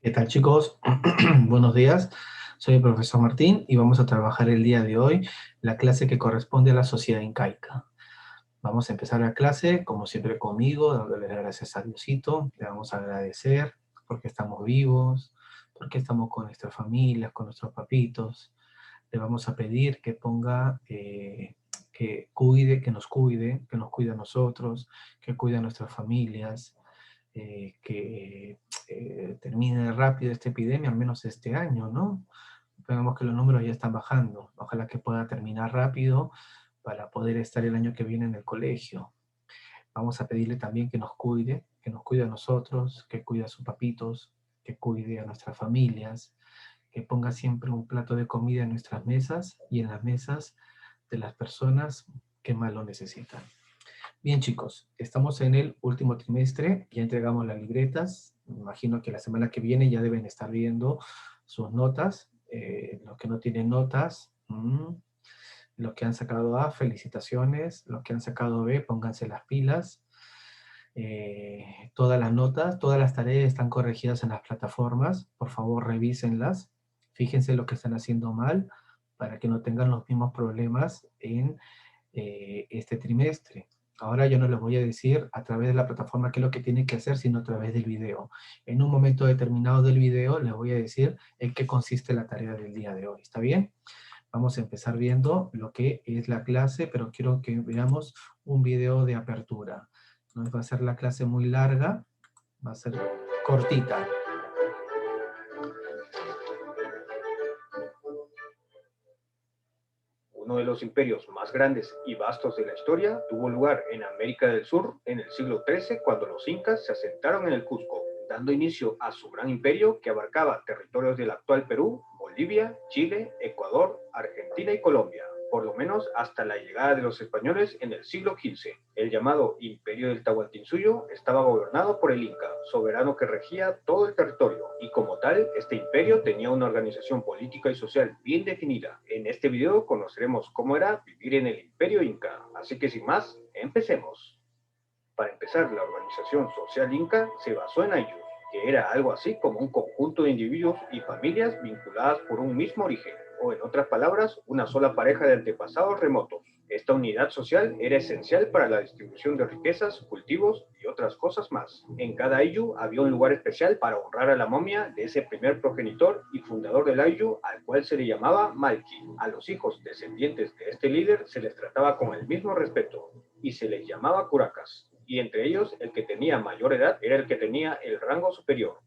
¿Qué tal, chicos? Buenos días. Soy el profesor Martín y vamos a trabajar el día de hoy la clase que corresponde a la sociedad incaica. Vamos a empezar la clase, como siempre, conmigo, dándole las gracias a Diosito. Le vamos a agradecer porque estamos vivos, porque estamos con nuestras familias, con nuestros papitos. Le vamos a pedir que ponga, que nos cuide a nosotros, que cuide a nuestras familias, que termine rápido esta epidemia, al menos este año, ¿no? Vemos que los números ya están bajando. Ojalá que pueda terminar rápido para poder estar el año que viene en el colegio. Vamos a pedirle también que nos cuide a nosotros, que cuide a sus papitos, que cuide a nuestras familias, que ponga siempre un plato de comida en nuestras mesas y en las mesas de las personas que más lo necesitan. Bien, chicos, estamos en el último trimestre, ya entregamos las libretas. Me imagino que la semana que viene ya deben estar viendo sus notas. Los que no tienen notas, los que han sacado A, felicitaciones. Los que han sacado B, pónganse las pilas. Todas las notas, todas las tareas están corregidas en las plataformas. Por favor, revísenlas. Fíjense lo que están haciendo mal para que no tengan los mismos problemas en este trimestre. Ahora yo no les voy a decir a través de la plataforma qué es lo que tienen que hacer, sino a través del video. En un momento determinado del video les voy a decir en qué consiste la tarea del día de hoy. ¿Está bien? Vamos a empezar viendo lo que es la clase, pero quiero que veamos un video de apertura. No va a ser la clase muy larga, va a ser cortita. Uno de los imperios más grandes y vastos de la historia tuvo lugar en América del Sur en el siglo XIII cuando los incas se asentaron en el Cusco, dando inicio a su gran imperio que abarcaba territorios del actual Perú, Bolivia, Chile, Ecuador, Argentina y Colombia, por lo menos hasta la llegada de los españoles en el siglo XV. El llamado Imperio del Tahuantinsuyo estaba gobernado por el Inca, soberano que regía todo el territorio, y como tal, este imperio tenía una organización política y social bien definida. En este video conoceremos cómo era vivir en el Imperio Inca, así que sin más, empecemos. Para empezar, la organización social inca se basó en Ayllus, que era algo así como un conjunto de individuos y familias vinculadas por un mismo origen, o en otras palabras, una sola pareja de antepasados remotos. Esta unidad social era esencial para la distribución de riquezas, cultivos y otras cosas más. En cada Ayllu había un lugar especial para honrar a la momia de ese primer progenitor y fundador del Ayllu, al cual se le llamaba Malki. A los hijos descendientes de este líder se les trataba con el mismo respeto y se les llamaba curacas, y entre ellos el que tenía mayor edad era el que tenía el rango superior.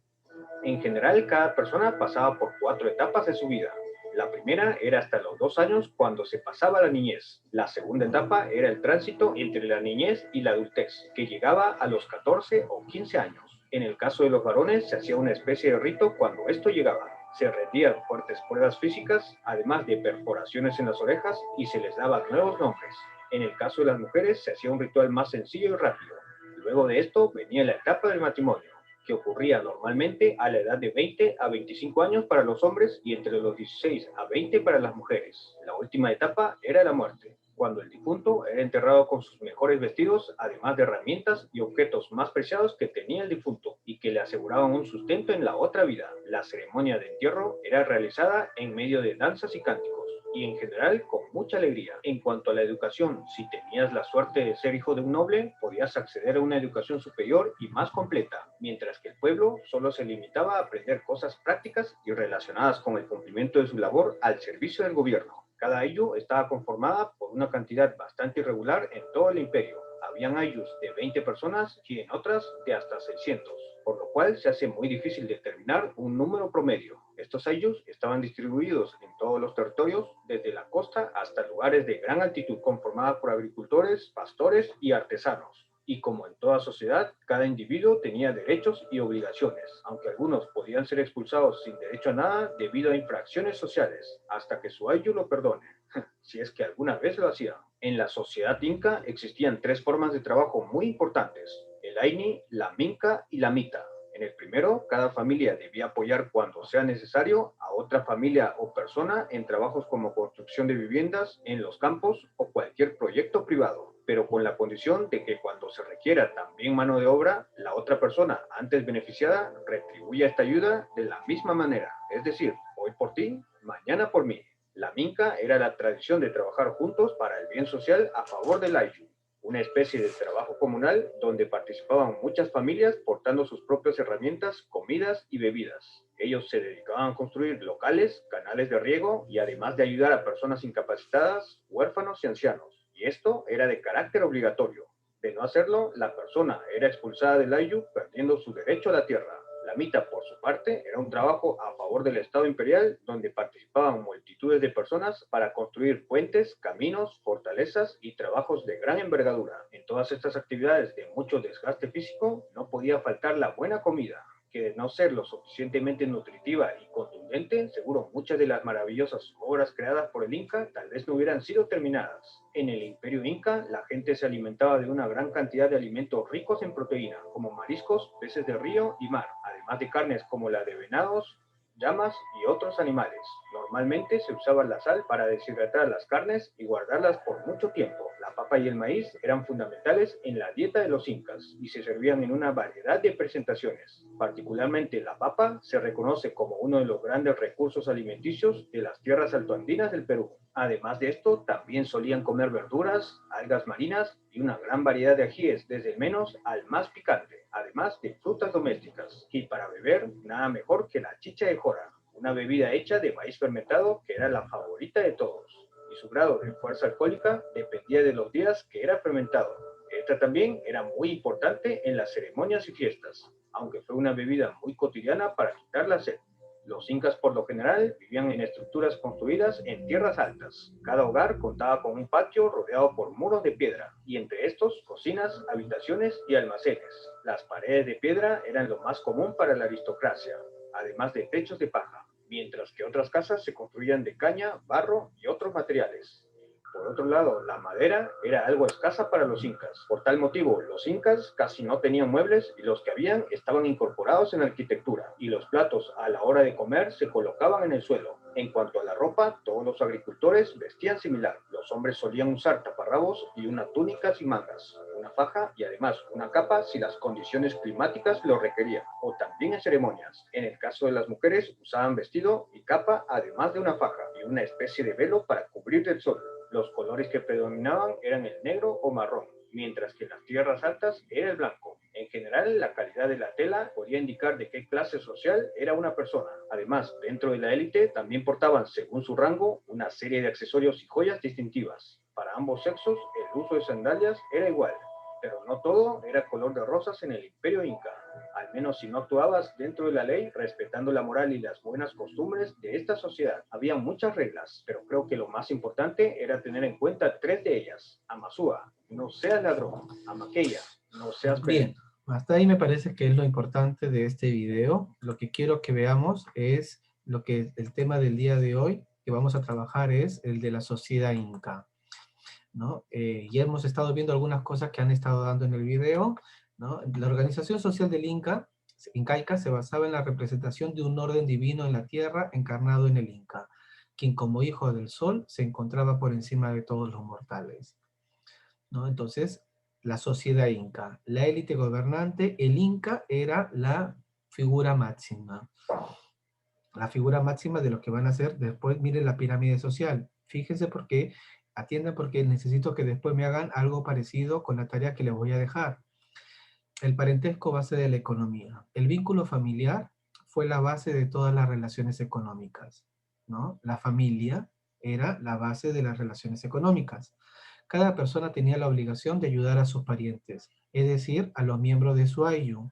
En general, cada persona pasaba por 4 etapas de su vida. La primera era hasta los 2 años cuando se pasaba a la niñez. La segunda etapa era el tránsito entre la niñez y la adultez, que llegaba a los 14 o 15 años. En el caso de los varones se hacía una especie de rito cuando esto llegaba. Se rendían fuertes pruebas físicas, además de perforaciones en las orejas, y se les daba nuevos nombres. En el caso de las mujeres se hacía un ritual más sencillo y rápido. Luego de esto venía la etapa del matrimonio, que ocurría normalmente a la edad de 20 a 25 años para los hombres y entre los 16 a 20 para las mujeres. La última etapa era la muerte, cuando el difunto era enterrado con sus mejores vestidos, además de herramientas y objetos más preciados que tenía el difunto y que le aseguraban un sustento en la otra vida. La ceremonia de entierro era realizada en medio de danzas y cánticos, y en general con mucha alegría. En cuanto a la educación, si tenías la suerte de ser hijo de un noble, podías acceder a una educación superior y más completa, mientras que el pueblo solo se limitaba a aprender cosas prácticas y relacionadas con el cumplimiento de su labor al servicio del gobierno. Cada ayllu estaba conformada por una cantidad bastante irregular en todo el imperio. Habían aylus de 20 personas y en otras de hasta 600, por lo cual se hace muy difícil determinar un número promedio. Estos aylus estaban distribuidos en todos los territorios, desde la costa hasta lugares de gran altitud, conformada por agricultores, pastores y artesanos. Y como en toda sociedad, cada individuo tenía derechos y obligaciones, aunque algunos podían ser expulsados sin derecho a nada debido a infracciones sociales, hasta que su ayllu lo perdone, si es que alguna vez lo hacía. En la sociedad inca existían 3 formas de trabajo muy importantes: el aini, la minca y la mita. En el primero, cada familia debía apoyar cuando sea necesario a otra familia o persona en trabajos como construcción de viviendas, en los campos o cualquier proyecto privado. pero con la condición de que cuando se requiera también mano de obra, la otra persona antes beneficiada retribuya esta ayuda de la misma manera, es decir, hoy por ti, mañana por mí. La minca era la tradición de trabajar juntos para el bien social a favor del ayllu, una especie de trabajo comunal donde participaban muchas familias portando sus propias herramientas, comidas y bebidas. Ellos se dedicaban a construir locales, canales de riego y además de ayudar a personas incapacitadas, huérfanos y ancianos. Y esto era de carácter obligatorio. De no hacerlo, la persona era expulsada del ayllu perdiendo su derecho a la tierra. La mita, por su parte, era un trabajo a favor del Estado imperial donde participaban multitudes de personas para construir puentes, caminos, fortalezas y trabajos de gran envergadura. En todas estas actividades de mucho desgaste físico no podía faltar la buena comida, que de no ser lo suficientemente nutritiva y contundente, seguro muchas de las maravillosas obras creadas por el Inca tal vez no hubieran sido terminadas. En el Imperio Inca, la gente se alimentaba de una gran cantidad de alimentos ricos en proteína, como mariscos, peces de río y mar, además de carnes como la de venados, llamas y otros animales. Normalmente se usaba la sal para deshidratar las carnes y guardarlas por mucho tiempo. La papa y el maíz eran fundamentales en la dieta de los incas y se servían en una variedad de presentaciones. Particularmente la papa se reconoce como uno de los grandes recursos alimenticios de las tierras altoandinas del Perú. Además de esto, también solían comer verduras, algas marinas y una gran variedad de ajíes, desde el menos al más picante, además de frutas domésticas. Y para beber, nada mejor que la chicha de jora, una bebida hecha de maíz fermentado que era la favorita de todos, y su grado de fuerza alcohólica dependía de los días que era fermentado. Esta también era muy importante en las ceremonias y fiestas, aunque fue una bebida muy cotidiana para quitar la sed. Los incas por lo general vivían en estructuras construidas en tierras altas. Cada hogar contaba con un patio rodeado por muros de piedra, y entre estos cocinas, habitaciones y almacenes. Las paredes de piedra eran lo más común para la aristocracia, además de techos de paja, mientras que otras casas se construían de caña, barro y otros materiales. Por otro lado, la madera era algo escasa para los incas. Por tal motivo, los incas casi no tenían muebles y los que habían estaban incorporados en la arquitectura, y los platos a la hora de comer se colocaban en el suelo. En cuanto a la ropa, todos los agricultores vestían similar. Los hombres solían usar taparrabos y una túnica sin mangas, una faja y además una capa si las condiciones climáticas lo requerían, o también en ceremonias. En el caso de las mujeres, usaban vestido y capa además de una faja y una especie de velo para cubrir del sol. Los colores que predominaban eran el negro o marrón, mientras que en las tierras altas era el blanco. En general, la calidad de la tela podía indicar de qué clase social era una persona. Además, dentro de la élite también portaban, según su rango, una serie de accesorios y joyas distintivas. Para ambos sexos, el uso de sandalias era igual, pero no todo era color de rosas en el Imperio Inca, al menos si no actuabas dentro de la ley, respetando la moral y las buenas costumbres de esta sociedad. Había muchas reglas, pero creo que lo más importante era tener en cuenta tres de ellas. Amasúa, no seas ladrón. Amaqueya, no seas peleón. Bien, hasta ahí me parece que es lo importante de este video. Lo que quiero que veamos es lo que el tema del día de hoy que vamos a trabajar es el de la sociedad inca, ¿no? Ya hemos estado viendo algunas cosas que han estado dando en el video, ¿no? La organización social del Inca, incaica, se basaba en la representación de un orden divino en la tierra encarnado en el Inca, quien como hijo del sol se encontraba por encima de todos los mortales, ¿no? Entonces, la sociedad inca, la élite gobernante, el Inca era la figura máxima. La figura máxima de lo que van a hacer después. Miren la pirámide social. Fíjense porque, atiendan porque necesito que después me hagan algo parecido con la tarea que les voy a dejar. El parentesco base de la economía. El vínculo familiar fue la base de todas las relaciones económicas, ¿no? La familia era la base de las relaciones económicas. Cada persona tenía la obligación de ayudar a sus parientes, es decir, a los miembros de su ayllu,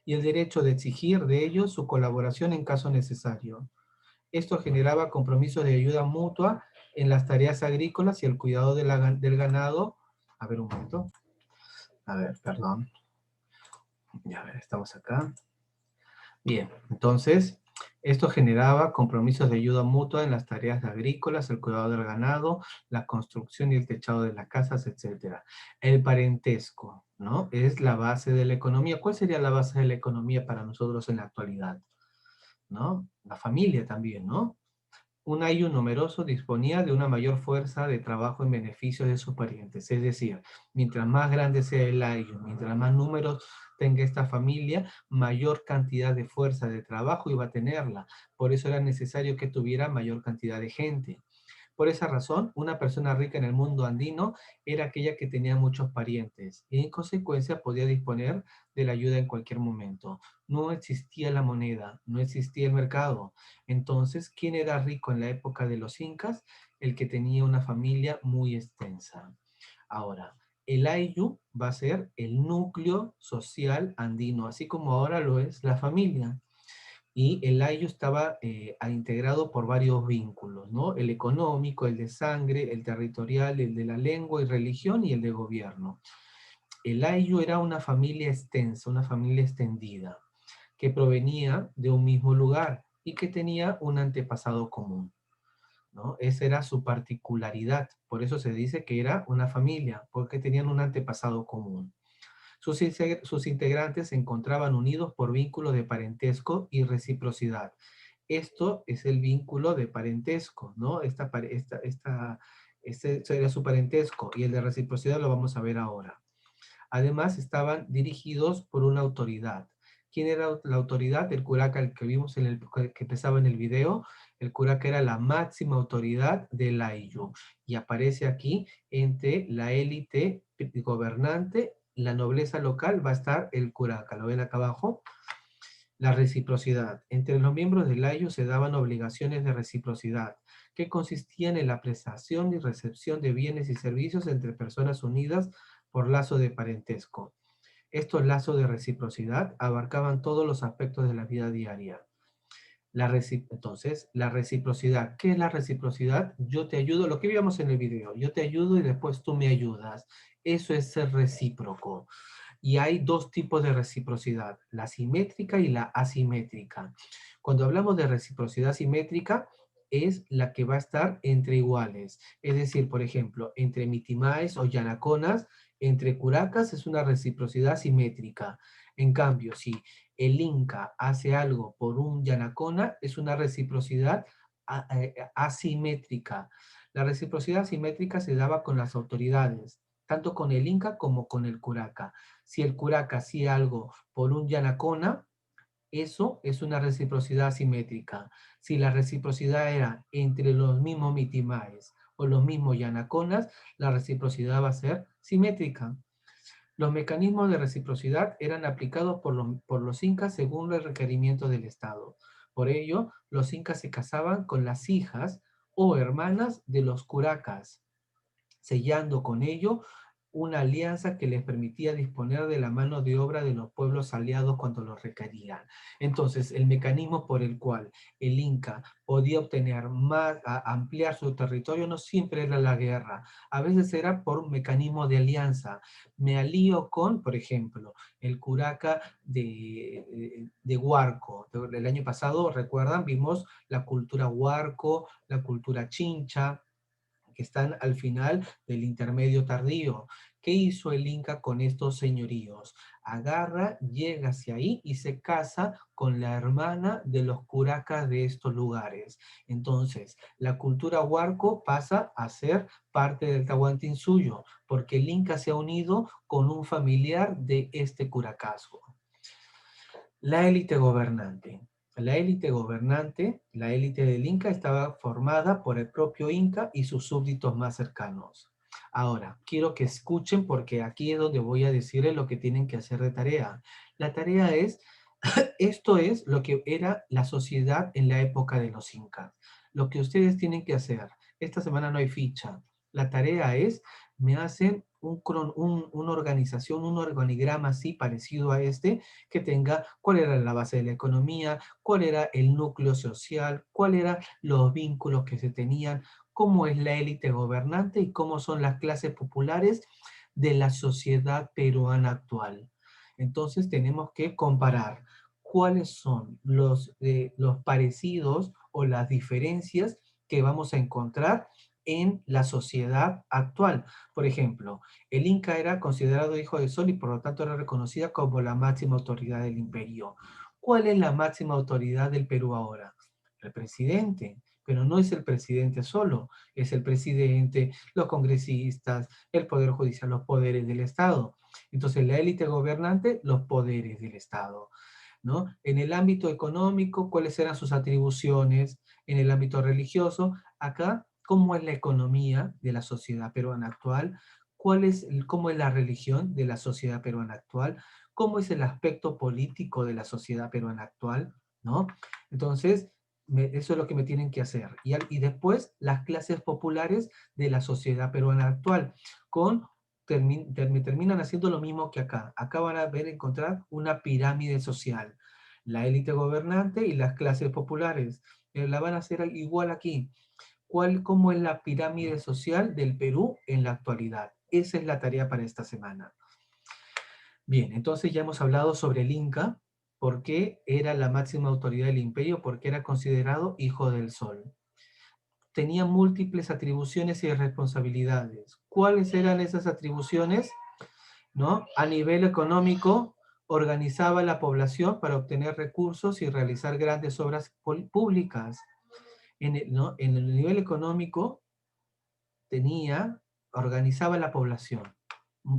y el derecho de exigir de ellos su colaboración en caso necesario. Esto generaba compromisos de ayuda mutua en las tareas agrícolas y el cuidado de del ganado. A ver un momento. A ver, perdón. Ya, a ver, estamos acá. Bien, entonces, esto generaba compromisos de ayuda mutua en las tareas agrícolas, el cuidado del ganado, la construcción y el techado de las casas, etc. El parentesco, ¿no? Es la base de la economía. ¿Cuál sería la base de la economía para nosotros en la actualidad? ¿No? La familia también, ¿no? Un ayllu numeroso disponía de una mayor fuerza de trabajo en beneficio de sus parientes. Es decir, mientras más grande sea el ayllu, mientras más números tenga esta familia, mayor cantidad de fuerza de trabajo iba a tenerla. Por eso era necesario que tuviera mayor cantidad de gente. Por esa razón, una persona rica en el mundo andino era aquella que tenía muchos parientes y en consecuencia podía disponer de la ayuda en cualquier momento. No existía la moneda, no existía el mercado. Entonces, ¿quién era rico en la época de los incas? El que tenía una familia muy extensa. Ahora, el ayllu va a ser el núcleo social andino, así como ahora lo es la familia. Y el ayllu estaba integrado por varios vínculos, ¿no? El económico, el de sangre, el territorial, el de la lengua y religión y el de gobierno. El ayllu era una familia extensa, una familia extendida, que provenía de un mismo lugar y que tenía un antepasado común, ¿no? Esa era su particularidad, por eso se dice que era una familia, porque tenían un antepasado común. Sus integrantes se encontraban unidos por vínculos de parentesco y reciprocidad. Esto es el vínculo de parentesco, ¿no? Este era su parentesco y el de reciprocidad lo vamos a ver ahora. Además, estaban dirigidos por una autoridad. ¿Quién era la autoridad? El curaca, el que vimos que empezaba en el video. El curaca era la máxima autoridad del ayllu. Y aparece aquí entre la élite gobernante, la nobleza local, va a estar el curaca. ¿Lo ven acá abajo? La reciprocidad. Entre los miembros del ayllu se daban obligaciones de reciprocidad, que consistían en la prestación y recepción de bienes y servicios entre personas unidas por lazo de parentesco. Estos lazos de reciprocidad abarcaban todos los aspectos de la vida diaria. Entonces, la reciprocidad. ¿Qué es la reciprocidad? Yo te ayudo, lo que vimos en el video, yo te ayudo y después tú me ayudas. Eso es ser recíproco. Y hay dos tipos de reciprocidad, la simétrica y la asimétrica. Cuando hablamos de reciprocidad simétrica, es la que va a estar entre iguales. Es decir, por ejemplo, entre mitimaes o yanaconas, entre curacas es una reciprocidad simétrica. En cambio, si el inca hace algo por un yanacona, es una reciprocidad asimétrica. La reciprocidad asimétrica se daba con las autoridades, tanto con el inca como con el curaca. Si el curaca hacía algo por un yanacona, eso es una reciprocidad asimétrica. Si la reciprocidad era entre los mismos mitimaes o los mismos yanaconas, la reciprocidad va a ser simétrica. Los mecanismos de reciprocidad eran aplicados por los incas según el requerimiento del Estado. Por ello, los incas se casaban con las hijas o hermanas de los curacas, sellando con ello una alianza que les permitía disponer de la mano de obra de los pueblos aliados cuando los requerían. Entonces, el mecanismo por el cual el Inca podía obtener más, ampliar su territorio, no siempre era la guerra. A veces era por un mecanismo de alianza. Me alío con, por ejemplo, el curaca de Huarco. El año pasado, recuerdan, vimos la cultura Huarco, la cultura Chincha, que están al final del intermedio tardío. ¿Qué hizo el Inca con estos señoríos? Agarra, llega hacia ahí y se casa con la hermana de los curacas de estos lugares. Entonces, la cultura huarco pasa a ser parte del Tahuantinsuyo, porque el Inca se ha unido con un familiar de este curacazo. La élite gobernante. La élite gobernante, la élite del Inca, estaba formada por el propio Inca y sus súbditos más cercanos. Ahora, quiero que escuchen porque aquí es donde voy a decirles lo que tienen que hacer de tarea. La tarea es, esto es lo que era la sociedad en la época de los Incas. Lo que ustedes tienen que hacer, esta semana no hay ficha. La tarea es, me hacen una organización, un organigrama así parecido a este, que tenga cuál era la base de la economía, cuál era el núcleo social, cuáles eran los vínculos que se tenían, cómo es la élite gobernante y cómo son las clases populares de la sociedad peruana actual. Entonces tenemos que comparar cuáles son los parecidos o las diferencias que vamos a encontrar en la sociedad actual. Por ejemplo, el Inca era considerado hijo del sol y por lo tanto era reconocida como la máxima autoridad del imperio. ¿Cuál es la máxima autoridad del Perú ahora? El presidente. pero no es el presidente solo, es el presidente, los congresistas, el poder judicial, los poderes del Estado. Entonces la élite gobernante, los poderes del Estado, ¿no? En el ámbito económico, ¿cuáles eran sus atribuciones? En el ámbito religioso, acá, ¿cómo es la economía de la sociedad peruana actual? ¿Cómo es la religión de la sociedad peruana actual? ¿Cómo es el aspecto político de la sociedad peruana actual? ¿No? Entonces, eso es lo que me tienen que hacer. Y después, las clases populares de la sociedad peruana actual, terminan haciendo lo mismo que acá. Acá van a encontrar una pirámide social. La élite gobernante y las clases populares. La van a hacer igual aquí. ¿Cómo es la pirámide social del Perú en la actualidad? Esa es la tarea para esta semana. Bien, entonces ya hemos hablado sobre el Inca, por qué era la máxima autoridad del imperio, porque era considerado hijo del sol. Tenía múltiples atribuciones y responsabilidades. ¿Cuáles eran esas atribuciones? ¿No? A nivel económico, organizaba la población para obtener recursos y realizar grandes obras públicas. ¿No? En el nivel económico, organizaba la población,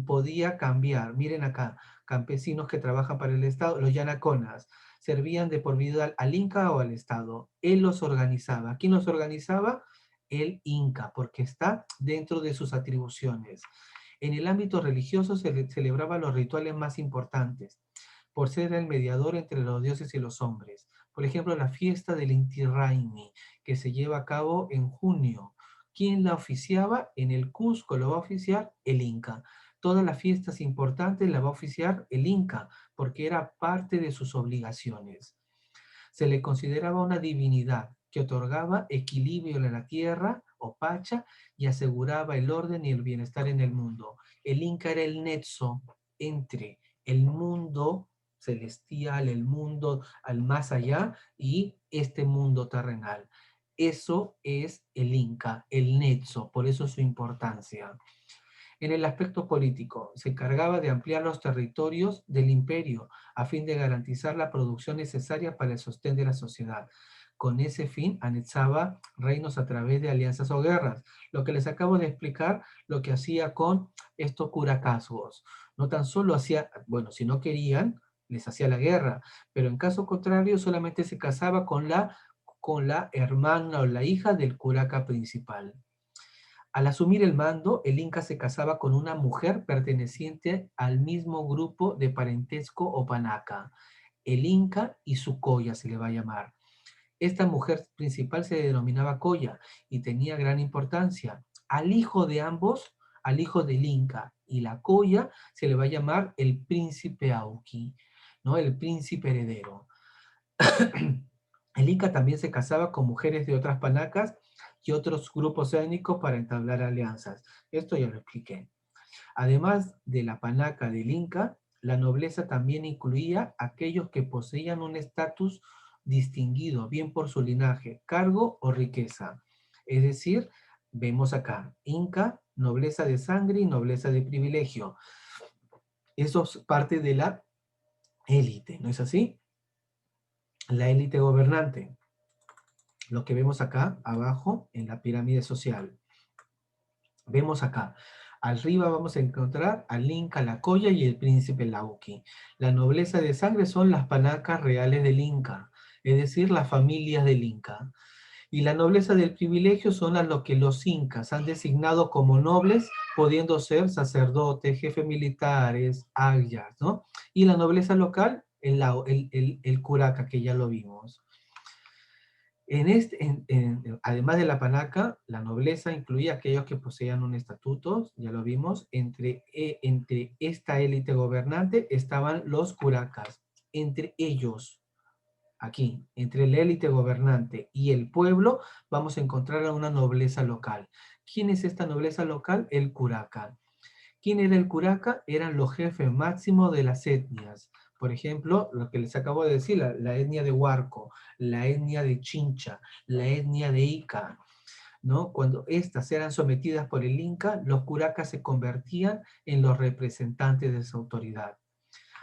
podía cambiar. Miren acá, campesinos que trabajan para el Estado, los yanaconas, servían de por vida al Inca o al Estado. Él los organizaba. ¿Quién los organizaba? El Inca, porque está dentro de sus atribuciones. En el ámbito religioso se celebraba los rituales más importantes, por ser el mediador entre los dioses y los hombres. Por ejemplo, la fiesta del Inti Raymi, que se lleva a cabo en junio. ¿Quién la oficiaba? En el Cusco lo va a oficiar el Inca. Todas las fiestas importantes la va a oficiar el Inca, porque era parte de sus obligaciones. Se le consideraba una divinidad que otorgaba equilibrio en la tierra, o Pacha, y aseguraba el orden y el bienestar en el mundo. El Inca era el nexo entre el mundo celestial, el mundo al más allá, y este mundo terrenal. Eso es el Inca, el nexo, por eso su importancia. En el aspecto político, se encargaba de ampliar los territorios del imperio a fin de garantizar la producción necesaria para el sostén de la sociedad. Con ese fin, anexaba reinos a través de alianzas o guerras. Lo que les acabo de explicar, lo que hacía con estos curacazgos. No tan solo hacía, bueno, si no querían, les hacía la guerra, pero en caso contrario, solamente se casaba con la hermana o la hija del curaca principal. Al asumir el mando, el Inca se casaba con una mujer perteneciente al mismo grupo de parentesco o panaca. El Inca y su colla se le va a llamar. Esta mujer principal se denominaba colla y tenía gran importancia. Al hijo de ambos, al hijo del Inca y la colla, se le va a llamar el príncipe Auqui, ¿no? El príncipe heredero. El Inca también se casaba con mujeres de otras panacas y otros grupos étnicos para entablar alianzas. Esto ya lo expliqué. Además de la panaca del Inca, la nobleza también incluía aquellos que poseían un estatus distinguido, bien por su linaje, cargo o riqueza. Es decir, vemos acá, Inca, nobleza de sangre y nobleza de privilegio. Eso es parte de la élite, ¿no es así? La élite gobernante. Lo que vemos acá abajo en la pirámide social. Vemos acá, arriba vamos a encontrar al Inca, la Colla y el príncipe Lauqui. La nobleza de sangre son las panacas reales del Inca, es decir, las familias del Inca. Y la nobleza del privilegio son a lo que los incas han designado como nobles, pudiendo ser sacerdotes, jefes militares, ayas, ¿no? Y la nobleza local, el curaca, que ya lo vimos. Además de la panaca, la nobleza incluía aquellos que poseían un estatuto, ya lo vimos, entre esta élite gobernante estaban los curacas. Entre ellos, aquí, entre la élite gobernante y el pueblo, vamos a encontrar a una nobleza local. ¿Quién es esta nobleza local? El curaca. ¿Quién era el curaca? Eran los jefes máximos de las etnias. Por ejemplo, lo que les acabo de decir, la etnia de Huarco, la etnia de Chincha, la etnia de Ica, ¿no? Cuando éstas eran sometidas por el Inca, los curacas se convertían en los representantes de su autoridad.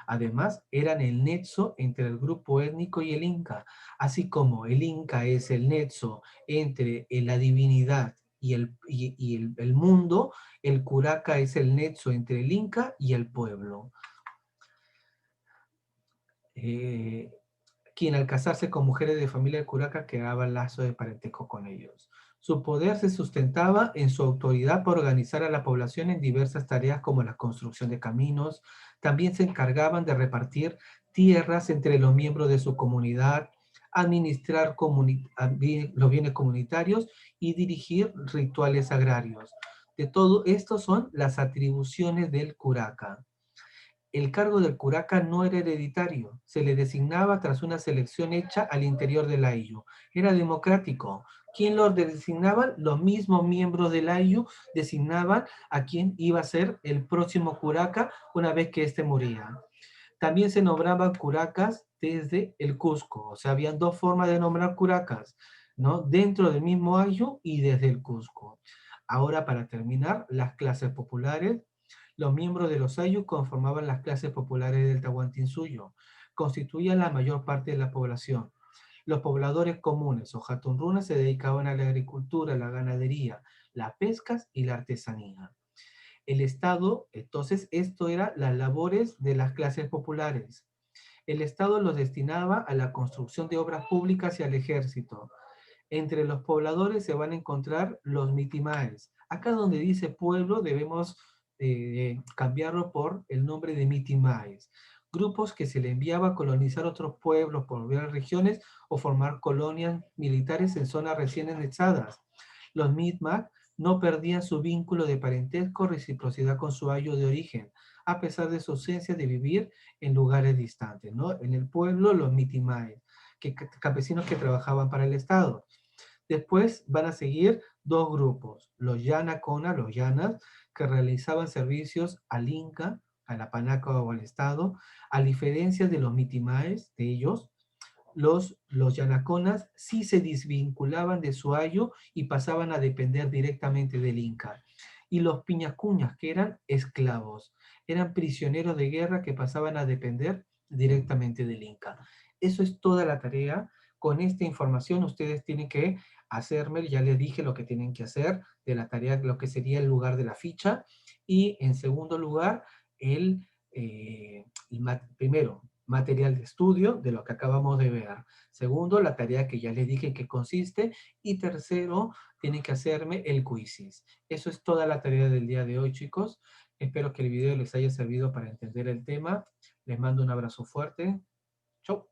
Además, eran el nexo entre el grupo étnico y el Inca, así como el Inca es el nexo entre la divinidad y el mundo, el curaca es el nexo entre el Inca y el pueblo. Eh, quien al casarse con mujeres de familia de curaca creaba lazo de parentesco con ellos. Su poder se sustentaba en su autoridad para organizar a la población en diversas tareas como la construcción de caminos. También se encargaban de repartir tierras entre los miembros de su comunidad, administrar los bienes comunitarios y dirigir rituales agrarios. De todo esto son las atribuciones del curaca. El cargo del curaca no era hereditario, se le designaba tras una selección hecha al interior del ayllu. Era democrático. ¿Quién lo designaba? Los mismos miembros del ayllu designaban a quién iba a ser el próximo curaca una vez que éste moría. También se nombraban curacas desde el Cusco, o sea, habían dos formas de nombrar curacas, ¿no? Dentro del mismo ayllu y desde el Cusco. Ahora, para terminar, las clases populares. Los miembros de los ayllus conformaban las clases populares del Tahuantinsuyo, constituían la mayor parte de la población. Los pobladores comunes o jatunrunas se dedicaban a la agricultura, la ganadería, las pescas y la artesanía. El Estado, entonces, esto era las labores de las clases populares. El Estado los destinaba a la construcción de obras públicas y al ejército. Entre los pobladores se van a encontrar los mitimaes. Acá donde dice pueblo debemos cambiarlo por el nombre de mitimaes. Grupos que se le enviaba a colonizar otros pueblos por varias regiones o formar colonias militares en zonas recién anexadas. Los mitmac no perdían su vínculo de parentesco o reciprocidad con su ayo de origen, a pesar de su ausencia de vivir en lugares distantes, ¿no? En el pueblo, los mitimaes, campesinos que trabajaban para el Estado. Después van a seguir dos grupos, los Yanacona, los Yanas, que realizaban servicios al Inca, a la Panaca o al Estado, a diferencia de los Mitimaes, de ellos, los Yanaconas sí se desvinculaban de su ayo y pasaban a depender directamente del Inca. Y los Piñacuñas, que eran esclavos, eran prisioneros de guerra que pasaban a depender directamente del Inca. Eso es toda la tarea. Con esta información ustedes tienen que hacerme, ya les dije lo que tienen que hacer de la tarea, lo que sería el lugar de la ficha. Y en segundo lugar, primero, material de estudio de lo que acabamos de ver. Segundo, la tarea que ya les dije en qué consiste. Y tercero, tienen que hacerme el quizzes. Eso es toda la tarea del día de hoy, chicos. Espero que el video les haya servido para entender el tema. Les mando un abrazo fuerte. Chau.